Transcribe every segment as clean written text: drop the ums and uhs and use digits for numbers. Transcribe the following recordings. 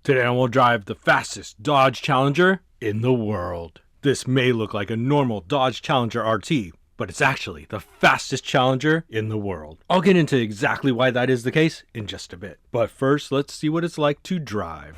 Today I will drive the fastest Dodge Challenger in the world. This may look like a normal Dodge Challenger RT, but it's actually the fastest Challenger in the world. I'll get into exactly why that is the case in just a bit. But first, let's see what it's like to drive.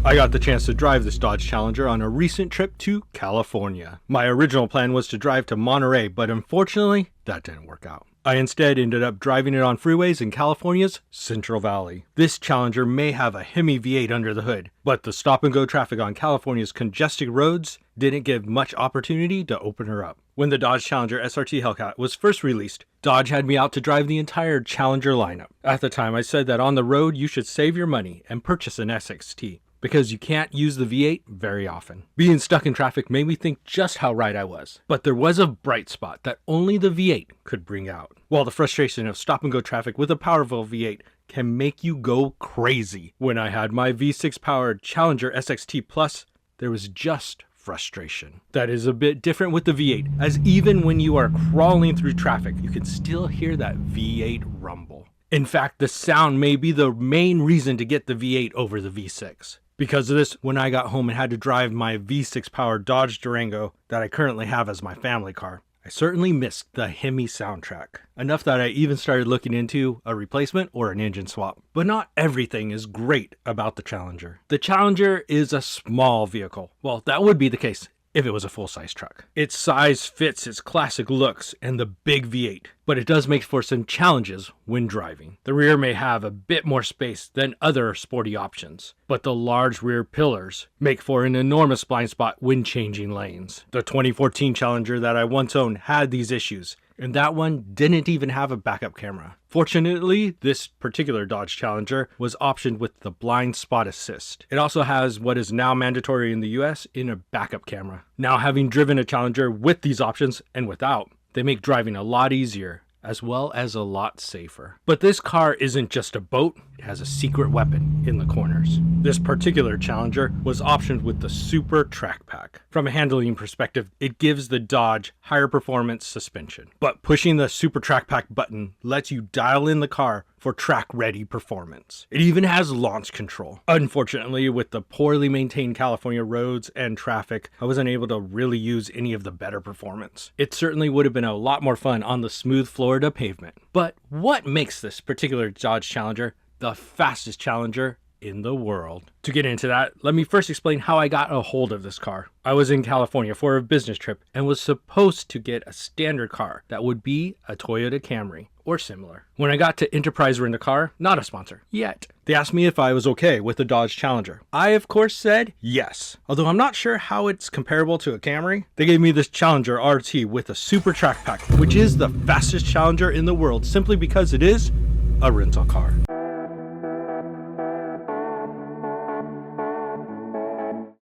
I got the chance to drive this Dodge Challenger on a recent trip to California. My original plan was to drive to Monterey, but unfortunately, that didn't work out. I instead ended up driving it on freeways in California's Central Valley. This Challenger may have a Hemi V8 under the hood, but the stop-and-go traffic on California's congested roads didn't give much opportunity to open her up. When the Dodge Challenger SRT Hellcat was first released, Dodge had me out to drive the entire Challenger lineup. At the time, I said that on the road you should save your money and purchase an SXT, because you can't use the V8 very often. Being stuck in traffic made me think just how right I was. But there was a bright spot that only the V8 could bring out. While the frustration of stop-and-go traffic with a powerful V8 can make you go crazy, when I had my V6 powered Challenger SXT Plus, there was just frustration. That is a bit different with the V8, as even when you are crawling through traffic, you can still hear that V8 rumble. In fact, the sound may be the main reason to get the V8 over the V6. Because of this, when I got home and had to drive my V6 powered Dodge Durango that I currently have as my family car, I certainly missed the Hemi soundtrack. Enough that I even started looking into a replacement or an engine swap. But not everything is great about the Challenger. The Challenger is a small vehicle. Well, that would be the case if it was a full-size truck. Its size fits its classic looks and the big V8, but it does make for some challenges when driving. The rear may have a bit more space than other sporty options, but the large rear pillars make for an enormous blind spot when changing lanes. The 2014 Challenger that I once owned had these issues, and that one didn't even have a backup camera. Fortunately, this particular Dodge Challenger was optioned with the blind spot assist. It also has what is now mandatory in the US in a backup camera. Now, having driven a Challenger with these options and without, they make driving a lot easier, as well as a lot safer. But this car isn't just a boat, it has a secret weapon in the corners. This particular Challenger was optioned with the Super Track Pack. From a handling perspective, it gives the Dodge higher performance suspension. But pushing the Super Track Pack button lets you dial in the car for track-ready performance. It even has launch control. Unfortunately, with the poorly maintained California roads and traffic, I wasn't able to really use any of the better performance. It certainly would have been a lot more fun on the smooth Florida pavement. But what makes this particular Dodge Challenger the fastest Challenger in the world? To get into that, let me first explain how I got a hold of this car. I was in California for a business trip and was supposed to get a standard car that would be a Toyota Camry or similar. When I got to Enterprise Rent-A-Car, not a sponsor yet, they asked me if I was okay with the Dodge Challenger. I, of course, said yes. Although I'm not sure how it's comparable to a Camry, they gave me this Challenger RT with a Super Track Pack, which is the fastest Challenger in the world simply because it is a rental car.